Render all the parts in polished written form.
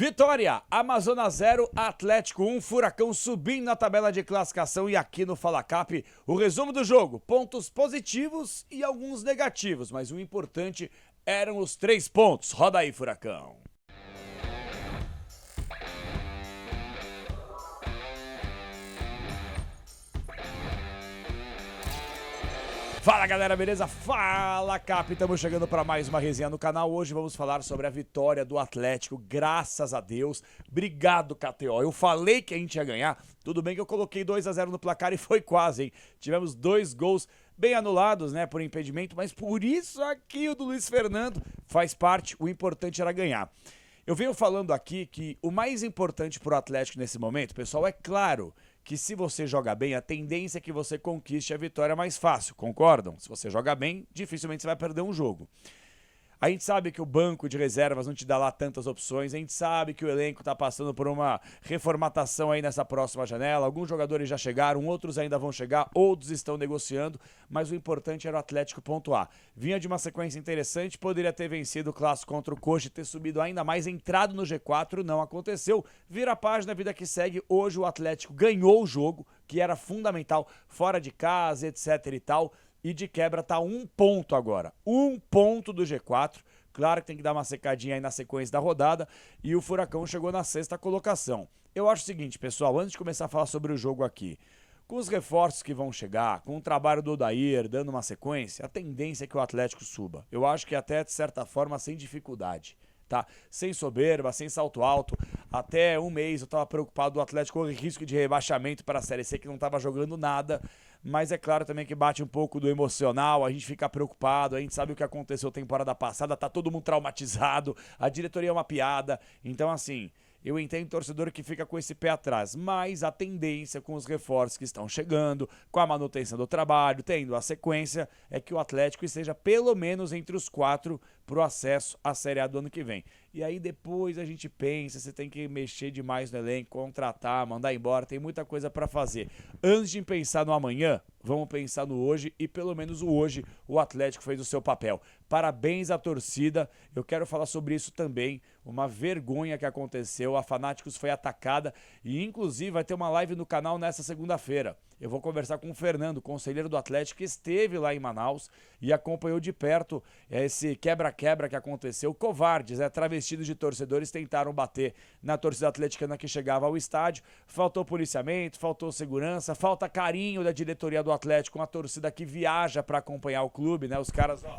Vitória, Amazonas 0, Atlético 1, Furacão subindo na tabela de classificação e aqui no Fala Cap, o resumo do jogo, pontos positivos e alguns negativos, mas o importante eram os 3 pontos. Roda aí, Furacão. Fala galera, beleza? Fala Cap, estamos chegando para mais uma resenha no canal. Hoje vamos falar sobre a vitória do Atlético, graças a Deus. Obrigado, KTO. Eu falei que a gente ia ganhar, tudo bem que eu coloquei 2-0 no placar e foi quase, hein? Tivemos 2 gols bem anulados, né, por impedimento, mas por isso aqui o do Luiz Fernando faz parte, o importante era ganhar. Eu venho falando aqui que o mais importante para o Atlético nesse momento, pessoal, é claro que se você joga bem, a tendência é que você conquiste a vitória mais fácil, concordam? Se você joga bem, dificilmente você vai perder um jogo. A gente sabe que o banco de reservas não te dá lá tantas opções, a gente sabe que o elenco está passando por uma reformatação aí nessa próxima janela, alguns jogadores já chegaram, outros ainda vão chegar, outros estão negociando, mas o importante era o Atlético pontuar. Vinha de uma sequência interessante, poderia ter vencido o clássico contra o Coxa e ter subido ainda mais, entrado no G4, não aconteceu. Vira a página, vida que segue, hoje o Atlético ganhou o jogo, que era fundamental, fora de casa, etc e tal. E de quebra tá 1 ponto agora. 1 ponto do G4. Claro que tem que dar uma secadinha aí na sequência da rodada. E o Furacão chegou na 6ª colocação. Eu acho o seguinte, pessoal, antes de começar a falar sobre o jogo aqui, com os reforços que vão chegar, com o trabalho do Odair dando uma sequência, a tendência é que o Atlético suba. Eu acho que até, de certa forma, sem dificuldade. Tá? Sem soberba, sem salto alto. Até um mês eu estava preocupado do Atlético com o risco de rebaixamento para a Série C, que não estava jogando nada. Mas é claro também que bate um pouco do emocional, a gente fica preocupado, a gente sabe o que aconteceu temporada passada, tá todo mundo traumatizado, a diretoria é uma piada. Então assim, eu entendo o torcedor que fica com esse pé atrás, mas a tendência com os reforços que estão chegando, com a manutenção do trabalho, tendo a sequência, é que o Atlético esteja pelo menos entre os 4 para o acesso à Série A do ano que vem. E aí depois a gente pensa, você tem que mexer demais no elenco, contratar, mandar embora, tem muita coisa para fazer. Antes de pensar no amanhã, vamos pensar no hoje e pelo menos o hoje o Atlético fez o seu papel. Parabéns à torcida, eu quero falar sobre isso também, uma vergonha que aconteceu, a Fanáticos foi atacada e inclusive vai ter uma live no canal nessa segunda-feira. Eu vou conversar com o Fernando, conselheiro do Atlético, que esteve lá em Manaus e acompanhou de perto esse quebra-quebra que aconteceu. Covardes, travestidos de torcedores, tentaram bater na torcida atleticana que chegava ao estádio. Faltou policiamento, faltou segurança, falta carinho da diretoria do Atlético com a torcida que viaja para acompanhar o clube, né? Os caras, ó,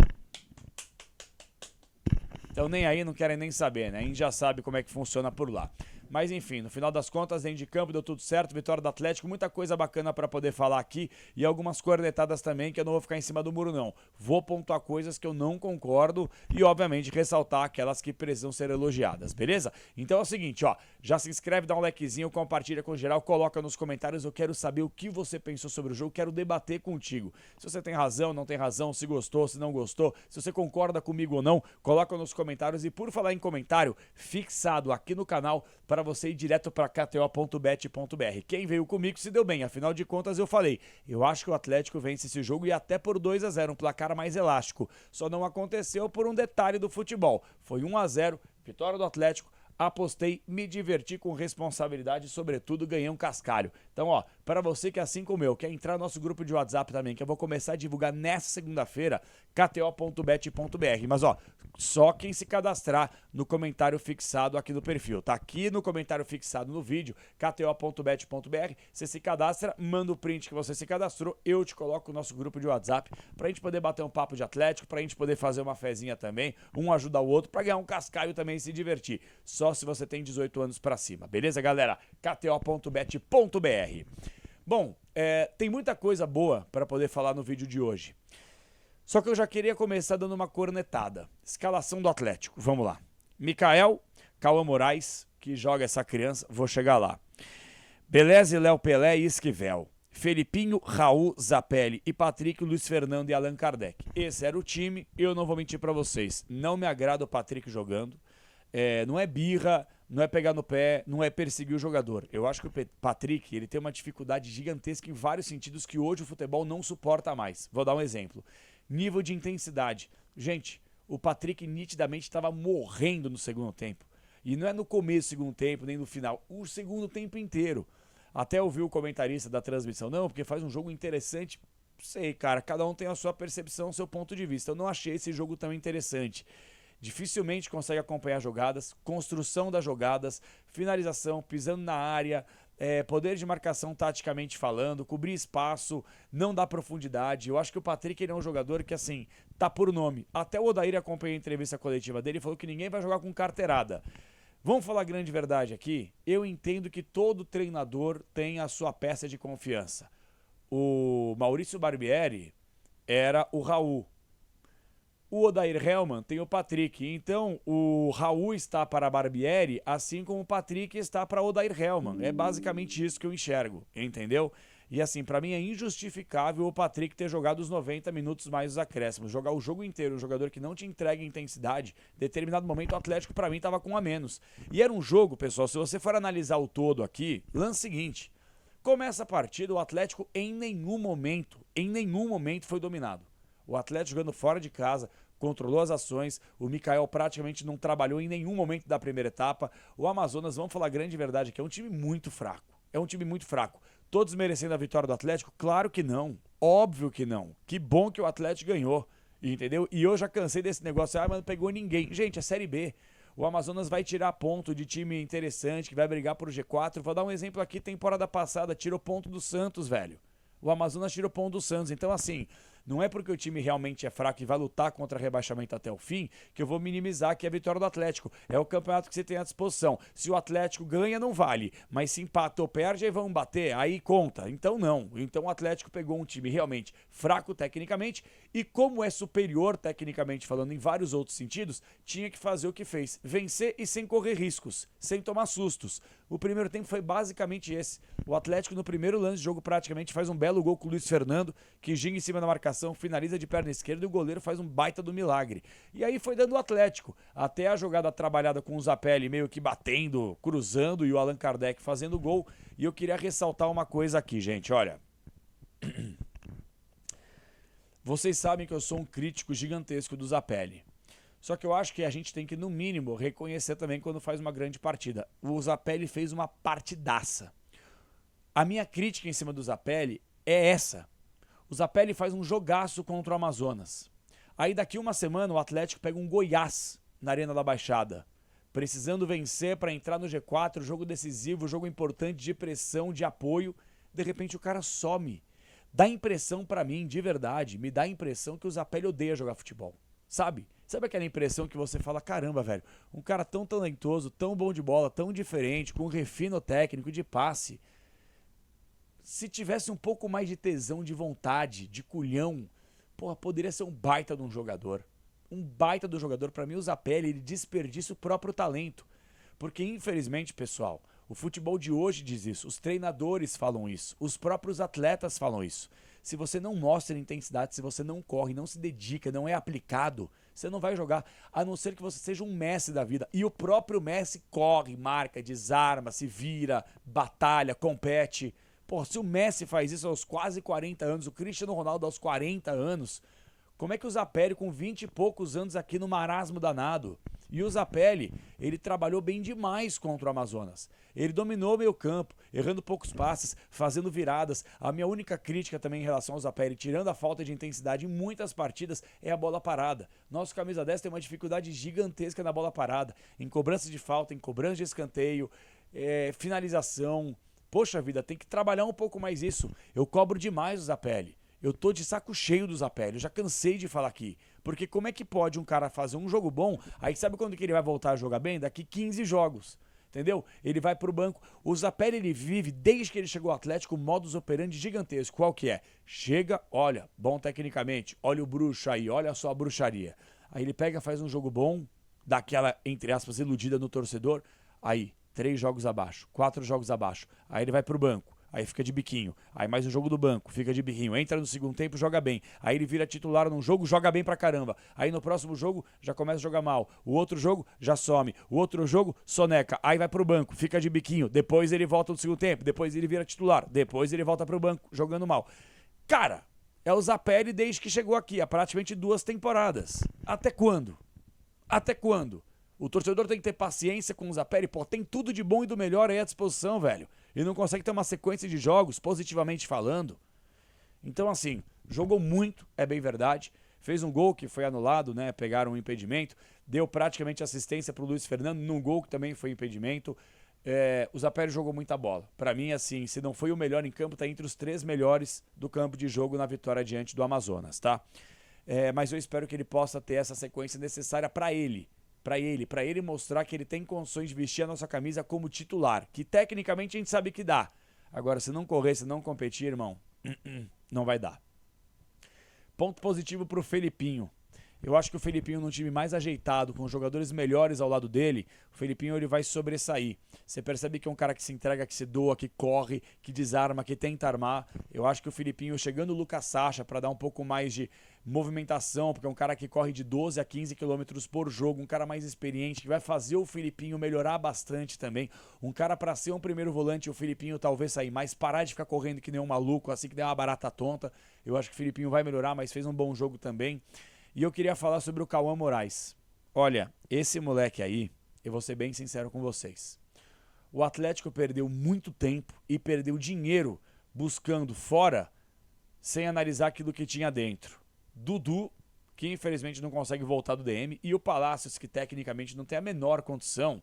então nem aí, não querem nem saber, né? A gente já sabe como é que funciona por lá. Mas enfim, no final das contas, dentro de campo deu tudo certo, vitória do Atlético, muita coisa bacana para poder falar aqui e algumas cornetadas também que eu não vou ficar em cima do muro não. Vou pontuar coisas que eu não concordo e obviamente ressaltar aquelas que precisam ser elogiadas, beleza? Então é o seguinte, ó, já se inscreve, dá um likezinho, compartilha com geral, coloca nos comentários, eu quero saber o que você pensou sobre o jogo, quero debater contigo. Se você tem razão, não tem razão, se gostou, se não gostou, se você concorda comigo ou não, coloca nos comentários e por falar em comentário, fixado aqui no canal para você ir direto para kto.bet.br. Quem veio comigo se deu bem, afinal de contas eu falei, eu acho que o Atlético vence esse jogo e até por 2-0, um placar mais elástico. Só não aconteceu por um detalhe do futebol. Foi 1-0, vitória do Atlético. Apostei, me diverti com responsabilidade e, sobretudo, ganhei um cascalho. Então, ó, para você que assim como eu, quer entrar no nosso grupo de WhatsApp também, que eu vou começar a divulgar nessa segunda-feira, kto.bet.br. Mas, ó, só quem se cadastrar no comentário fixado aqui no perfil. Tá aqui no comentário fixado no vídeo, kto.bet.br. Você se cadastra, manda o print que você se cadastrou, eu te coloco no nosso grupo de WhatsApp pra gente poder bater um papo de Atlético, pra gente poder fazer uma fezinha também, um ajudar o outro, pra ganhar um cascalho também e se divertir. Só se você tem 18 anos pra cima, beleza, galera? kto.bet.br. Bom, tem muita coisa boa para poder falar no vídeo de hoje. Só que eu já queria começar dando uma cornetada. Escalação do Atlético, vamos lá. Mikael, Cauã Moraes, que joga essa criança, vou chegar lá. Beleza, Léo Pelé e Esquivel. Felipinho, Raul, Zapelli e Patrick, Luiz Fernando e Allan Kardec. Esse era o time, eu não vou mentir para vocês. Não me agrada o Patrick jogando. Não é birra, não é pegar no pé, não é perseguir o jogador. Eu acho que o Patrick, ele tem uma dificuldade gigantesca em vários sentidos que hoje o futebol não suporta mais. Vou dar um exemplo. Nível de intensidade. Gente, o Patrick nitidamente estava morrendo no segundo tempo. E não é no começo do segundo tempo, nem no final, o segundo tempo inteiro. Até ouvi o comentarista da transmissão, não, porque faz um jogo interessante. Sei, cara, cada um tem a sua percepção, o seu ponto de vista. Eu não achei esse jogo tão interessante. Dificilmente consegue acompanhar jogadas, construção das jogadas, finalização, pisando na área, poder de marcação taticamente falando, cobrir espaço, não dá profundidade. Eu acho que o Patrick ele é um jogador que, assim, tá por nome. Até o Odair acompanhou a entrevista coletiva dele e falou que ninguém vai jogar com carteirada. Vamos falar a grande verdade aqui? Eu entendo que todo treinador tem a sua peça de confiança. O Maurício Barbieri era o Raul. O Odair Hellmann tem o Patrick. Então, o Raul está para Barbieri, assim como o Patrick está para Odair Hellmann. É basicamente isso que eu enxergo, entendeu? E assim, para mim é injustificável o Patrick ter jogado os 90 minutos mais os acréscimos. Jogar o jogo inteiro, um jogador que não te entrega intensidade, em determinado momento o Atlético para mim estava com um a menos. E era um jogo, pessoal, se você for analisar o todo aqui, lance seguinte. Começa a partida, o Atlético em nenhum momento foi dominado. O Atlético jogando fora de casa, controlou as ações, o Mikael praticamente não trabalhou em nenhum momento da primeira etapa. O Amazonas, vamos falar a grande verdade aqui, é um time muito fraco. É um time muito fraco. Todos merecendo a vitória do Atlético? Claro que não. Óbvio que não. Que bom que o Atlético ganhou, entendeu? E eu já cansei desse negócio, mas não pegou ninguém. Gente, é Série B. O Amazonas vai tirar ponto de time interessante, que vai brigar por G4. Vou dar um exemplo aqui, temporada passada, tirou ponto do Santos, velho. O Amazonas tirou ponto do Santos. Então, assim, não é porque o time realmente é fraco e vai lutar contra rebaixamento até o fim que eu vou minimizar que é a vitória do Atlético. É o campeonato que você tem à disposição. Se o Atlético ganha, não vale. Mas se empata ou perde, aí vão bater, aí conta. Então não. Então o Atlético pegou um time realmente fraco tecnicamente e como é superior tecnicamente falando em vários outros sentidos, tinha que fazer o que fez. Vencer e sem correr riscos, sem tomar sustos. O primeiro tempo foi basicamente esse. O Atlético no primeiro lance de jogo praticamente faz um belo gol com o Luiz Fernando, que ginga em cima da marcação, finaliza de perna esquerda e o goleiro faz um baita do milagre. E aí foi dando o Atlético, até a jogada trabalhada com o Zapelli meio que batendo, cruzando e o Allan Kardec fazendo gol. E eu queria ressaltar uma coisa aqui, gente, olha. Vocês sabem que eu sou um crítico gigantesco do Zapelli. Só que eu acho que a gente tem que, no mínimo, reconhecer também quando faz uma grande partida. O Zapelli fez uma partidaça. A minha crítica em cima do Zapelli é essa. O Zapelli faz um jogaço contra o Amazonas. Aí daqui uma semana o Atlético pega um Goiás na Arena da Baixada. Precisando vencer para entrar no G4, jogo decisivo, jogo importante de pressão, de apoio. De repente o cara some. Dá impressão para mim, de verdade, me dá a impressão que o Zapelli odeia jogar futebol. Sabe? Sabe aquela impressão que você fala, caramba, velho, um cara tão talentoso, tão bom de bola, tão diferente, com um refino técnico de passe. Se tivesse um pouco mais de tesão, de vontade, de culhão, porra, poderia ser um baita de um jogador. Um baita do jogador. Pra mim, o Zapelli, ele desperdiça o próprio talento. Porque, infelizmente, pessoal, o futebol de hoje diz isso. Os treinadores falam isso. Os próprios atletas falam isso. Se você não mostra intensidade, se você não corre, não se dedica, não é aplicado, você não vai jogar, a não ser que você seja um Messi da vida. E o próprio Messi corre, marca, desarma, se vira, batalha, compete. Pô, se o Messi faz isso aos quase 40 anos, o Cristiano Ronaldo aos 40 anos, como é que o Zapelli com 20 e poucos anos aqui no marasmo danado? E o Zapelli, ele trabalhou bem demais contra o Amazonas. Ele dominou o meio campo, errando poucos passes, fazendo viradas. A minha única crítica também em relação ao Zapelli, tirando a falta de intensidade em muitas partidas, é a bola parada. Nosso camisa 10 tem uma dificuldade gigantesca na bola parada, em cobrança de falta, em cobrança de escanteio, finalização. Poxa vida, tem que trabalhar um pouco mais isso. Eu cobro demais o Zapelli. Eu tô de saco cheio do Zapelli, eu já cansei de falar aqui. Porque como é que pode um cara fazer um jogo bom, aí sabe quando que ele vai voltar a jogar bem? Daqui 15 jogos, entendeu? Ele vai pro banco. O Zapelli, ele vive, desde que ele chegou ao Atlético, um modus operandi gigantesco. Qual que é? Chega, olha, bom tecnicamente, olha o bruxo aí, olha só a bruxaria. Aí ele pega, faz um jogo bom, dá aquela, entre aspas, iludida no torcedor, aí, 3 jogos abaixo, 4 jogos abaixo, aí ele vai pro banco. Aí fica de biquinho. Aí mais um jogo do banco, fica de biquinho. Entra no segundo tempo, joga bem. Aí ele vira titular num jogo, joga bem pra caramba. Aí no próximo jogo, já começa a jogar mal. O outro jogo, já some. O outro jogo, soneca. Aí vai pro banco, fica de biquinho. Depois ele volta no segundo tempo. Depois ele vira titular. Depois ele volta pro banco, jogando mal. Cara, é o Zapelli desde que chegou aqui, há praticamente 2 temporadas. Até quando? Até quando? O torcedor tem que ter paciência com o Zapelli. Pô, tem tudo de bom e do melhor aí à disposição, velho. E não consegue ter uma sequência de jogos, positivamente falando. Então, assim, jogou muito, é bem verdade. Fez um gol que foi anulado, né? Pegaram um impedimento. Deu praticamente assistência pro Luiz Fernando num gol que também foi impedimento. O Zapelli jogou muita bola. Pra mim, assim, se não foi o melhor em campo, tá entre os 3 melhores do campo de jogo na vitória diante do Amazonas, tá? Mas eu espero que ele possa ter essa sequência necessária pra ele mostrar que ele tem condições de vestir a nossa camisa como titular, que tecnicamente a gente sabe que dá. Agora, se não correr, se não competir, irmão, não vai dar. Ponto positivo pro Felipinho. Eu acho que o Felipinho num time mais ajeitado, com jogadores melhores ao lado dele, o Felipinho ele vai sobressair. Você percebe que é um cara que se entrega, que se doa, que corre, que desarma, que tenta armar. Eu acho que o Felipinho, chegando o Lucas Sacha para dar um pouco mais de movimentação, porque é um cara que corre de 12 a 15 km por jogo, um cara mais experiente, que vai fazer o Felipinho melhorar bastante também. Um cara para ser um primeiro volante, o Felipinho talvez sair mais, parar de ficar correndo que nem um maluco, assim que der uma barata tonta. Eu acho que o Felipinho vai melhorar, mas fez um bom jogo também. E eu queria falar sobre o Cauã Moraes. Olha, esse moleque aí, eu vou ser bem sincero com vocês. O Atlético perdeu muito tempo e perdeu dinheiro buscando fora, sem analisar aquilo que tinha dentro. Dudu, que infelizmente não consegue voltar do DM, e o Palácios, que tecnicamente não tem a menor condição.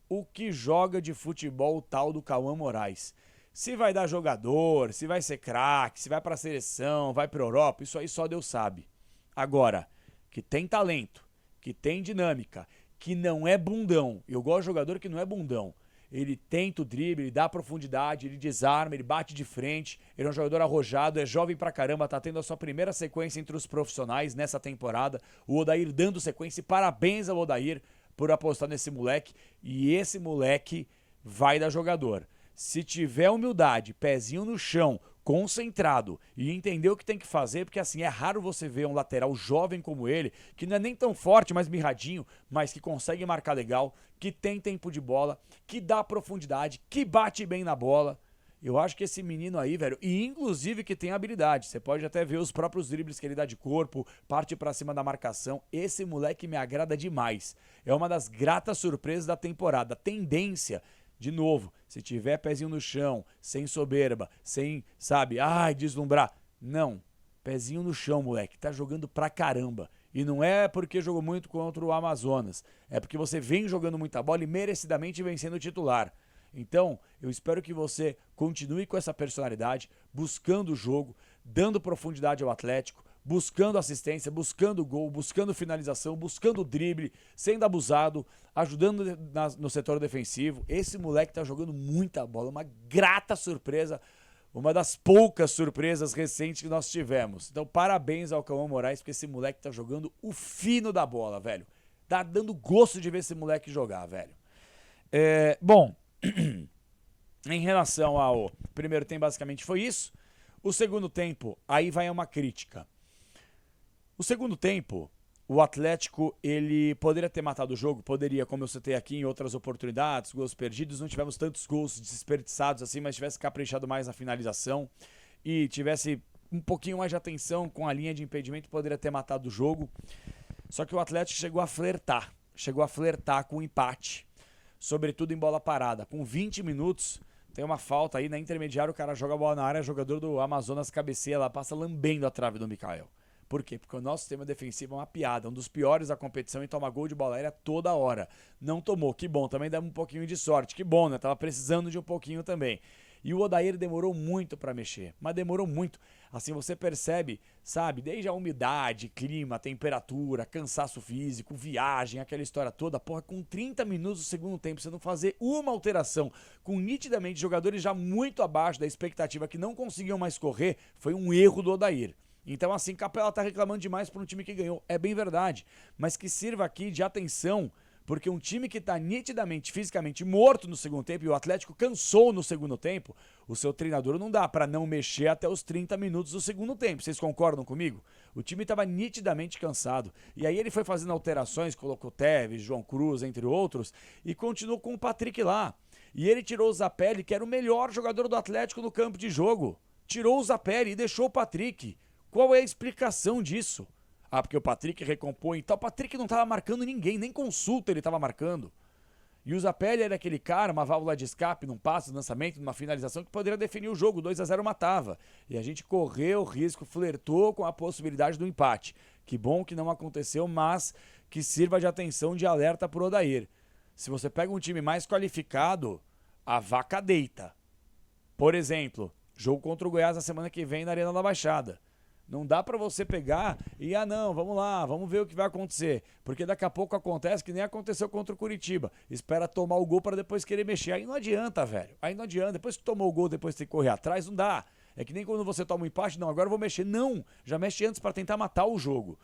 O que joga de futebol o tal do Cauã Moraes? Se vai dar jogador, se vai ser craque, se vai pra seleção, vai pra Europa, isso aí só Deus sabe. Agora, que tem talento, que tem dinâmica, que não é bundão. Eu gosto de jogador que não é bundão. Ele tenta o drible, ele dá profundidade, ele desarma, ele bate de frente. Ele é um jogador arrojado, é jovem pra caramba, tá tendo a sua primeira sequência entre os profissionais nessa temporada. O Odair dando sequência e parabéns ao Odair por apostar nesse moleque. E esse moleque vai dar jogador. Se tiver humildade, pezinho no chão, concentrado e entender o que tem que fazer, porque assim, é raro você ver um lateral jovem como ele, que não é nem tão forte, mais mirradinho, mas que consegue marcar legal, que tem tempo de bola, que dá profundidade, que bate bem na bola. Eu acho que esse menino aí, velho, e inclusive que tem habilidade, você pode até ver os próprios dribles que ele dá de corpo, parte pra cima da marcação, esse moleque me agrada demais. É uma das gratas surpresas da temporada. A tendência, de novo, se tiver pezinho no chão, sem soberba, sem, sabe, deslumbrar. Não, pezinho no chão, moleque, tá jogando pra caramba. E não é porque jogou muito contra o Amazonas, é porque você vem jogando muita bola e merecidamente vencendo o titular. Então, eu espero que você continue com essa personalidade, buscando o jogo, dando profundidade ao Atlético, buscando assistência, buscando gol, buscando finalização, buscando drible, sendo abusado, ajudando no setor defensivo. Esse moleque tá jogando muita bola, uma grata surpresa, uma das poucas surpresas recentes que nós tivemos. Então, parabéns ao Cauã Moraes, porque esse moleque tá jogando o fino da bola, velho. Tá dando gosto de ver esse moleque jogar, velho. Bom, em relação ao primeiro tempo, basicamente foi isso. O segundo tempo, aí vai uma crítica. O segundo tempo, o Atlético, ele poderia ter matado o jogo, poderia, como eu citei aqui em outras oportunidades, gols perdidos, não tivemos tantos gols desperdiçados assim, mas tivesse caprichado mais na finalização e tivesse um pouquinho mais de atenção com a linha de impedimento, poderia ter matado o jogo. Só que o Atlético chegou a flertar com o empate, sobretudo em bola parada. Com 20 minutos, tem uma falta aí na intermediária, o cara joga a bola na área, o jogador do Amazonas cabeceia lá, passa lambendo a trave do Mikael. Por quê? Porque o nosso sistema defensivo é uma piada, um dos piores da competição e toma gol de bola aérea toda hora. Não tomou, que bom, também dá um pouquinho de sorte, que bom, né? Tava precisando de um pouquinho também. E o Odair demorou muito pra mexer, mas demorou muito. Assim, você percebe, sabe, desde a umidade, clima, temperatura, cansaço físico, viagem, aquela história toda, porra, com 30 minutos do segundo tempo, você não fazer uma alteração, com nitidamente jogadores já muito abaixo da expectativa que não conseguiam mais correr, foi um erro do Odair. Então assim, Capela tá reclamando demais para um time que ganhou, é bem verdade, mas que sirva aqui de atenção, porque um time que tá nitidamente, fisicamente morto no segundo tempo e o Atlético cansou no segundo tempo, o seu treinador não dá para não mexer até os 30 minutos do segundo tempo, vocês concordam comigo? O time tava nitidamente cansado, e aí ele foi fazendo alterações, colocou Tevez, João Cruz, entre outros, e continuou com o Patrick lá, e ele tirou o Zapelli, que era o melhor jogador do Atlético no campo de jogo, tirou o Zapelli e deixou o Patrick. Qual é a explicação disso? Ah, porque o Patrick recompõe e tal. O Patrick não tava marcando ninguém, nem consulta ele tava marcando. E o Zapelli era aquele cara, uma válvula de escape, num passe, num lançamento, numa finalização que poderia definir o jogo, 2-0 matava. E a gente correu o risco, flertou com a possibilidade do empate. Que bom que não aconteceu, mas que sirva de atenção, de alerta pro Odair. Se você pega um time mais qualificado, a vaca deita. Por exemplo, jogo contra o Goiás na semana que vem na Arena da Baixada. Não dá pra você pegar e, não, vamos lá, vamos ver o que vai acontecer. Porque daqui a pouco acontece que nem aconteceu contra o Curitiba. Espera tomar o gol pra depois querer mexer. Aí não adianta, velho. Aí não adianta. Depois que tomou o gol, depois tem que correr atrás, não dá. É que nem quando você toma um empate, não, agora eu vou mexer. Não, já mexe antes pra tentar matar o jogo.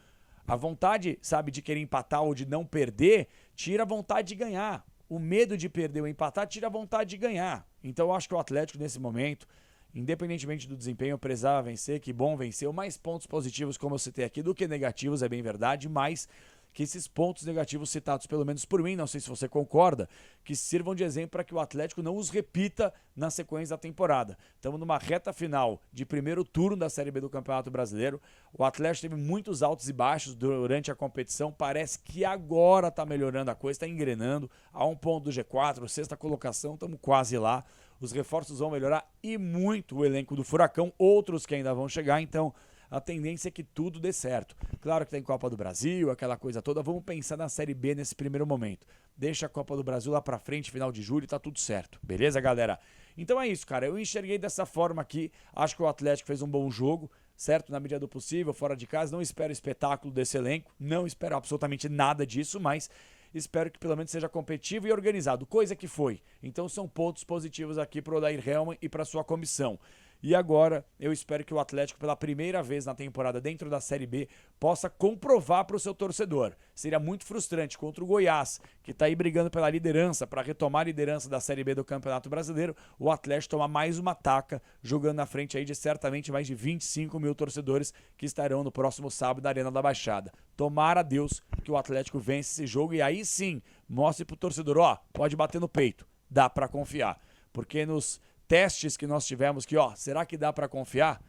A vontade, sabe, de querer empatar ou de não perder, tira a vontade de ganhar. O medo de perder ou empatar tira a vontade de ganhar. Então eu acho que o Atlético, nesse momento, independentemente do desempenho, precisava vencer, que bom, venceu. Mais pontos positivos, como eu citei aqui, do que negativos, é bem verdade, mas que esses pontos negativos citados, pelo menos por mim, não sei se você concorda, que sirvam de exemplo para que o Atlético não os repita na sequência da temporada. Estamos numa reta final de primeiro turno da Série B do Campeonato Brasileiro. O Atlético teve muitos altos e baixos durante a competição. Parece que agora está melhorando a coisa, está engrenando. A 1 ponto do G4, sexta colocação, estamos quase lá. Os reforços vão melhorar e muito o elenco do Furacão, outros que ainda vão chegar, então a tendência é que tudo dê certo. Claro que tem Copa do Brasil, aquela coisa toda, vamos pensar na Série B nesse primeiro momento. Deixa a Copa do Brasil lá pra frente, final de julho, tá tudo certo. Beleza, galera? Então é isso, cara, eu enxerguei dessa forma aqui, acho que o Atlético fez um bom jogo, certo? Na medida do possível, fora de casa, não espero espetáculo desse elenco, não espero absolutamente nada disso, mas espero que pelo menos seja competitivo e organizado, coisa que foi. Então são pontos positivos aqui pro Odair Hellmann e pra sua comissão. E agora eu espero que o Atlético, pela primeira vez na temporada dentro da Série B, possa comprovar para o seu torcedor. Seria muito frustrante contra o Goiás, que está aí brigando pela liderança, para retomar a liderança da Série B do Campeonato Brasileiro, o Atlético tomar mais uma taca, jogando na frente aí de certamente mais de 25 mil torcedores que estarão no próximo sábado na Arena da Baixada. Tomara a Deus que o Atlético vence esse jogo e aí sim mostre pro torcedor, pode bater no peito, dá para confiar. Porque nos testes que nós tivemos que, será que dá pra confiar?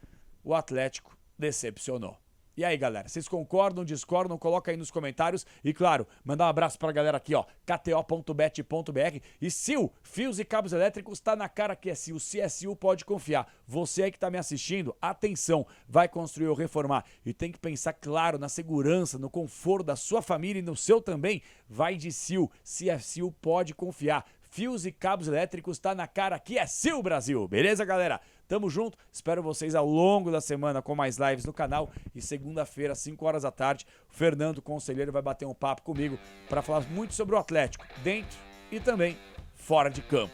O Atlético decepcionou. E aí, galera, vocês concordam, discordam? Coloca aí nos comentários. E, claro, mandar um abraço pra galera aqui, kto.bet.br. E Sil, fios e cabos elétricos, tá na cara que é Sil. Se é Sil, pode confiar. Você aí que tá me assistindo, atenção, vai construir ou reformar. E tem que pensar, claro, na segurança, no conforto da sua família e no seu também. Vai de Sil. Se é Sil, pode confiar. Fios e cabos elétricos, tá na cara que é Sil Brasil. Beleza, galera? Tamo junto. Espero vocês ao longo da semana com mais lives no canal. E segunda-feira, às 5 horas da tarde, o Fernando Conselheiro vai bater um papo comigo para falar muito sobre o Atlético, dentro e também fora de campo.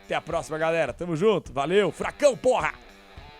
Até a próxima, galera. Tamo junto. Valeu. Furacão, porra!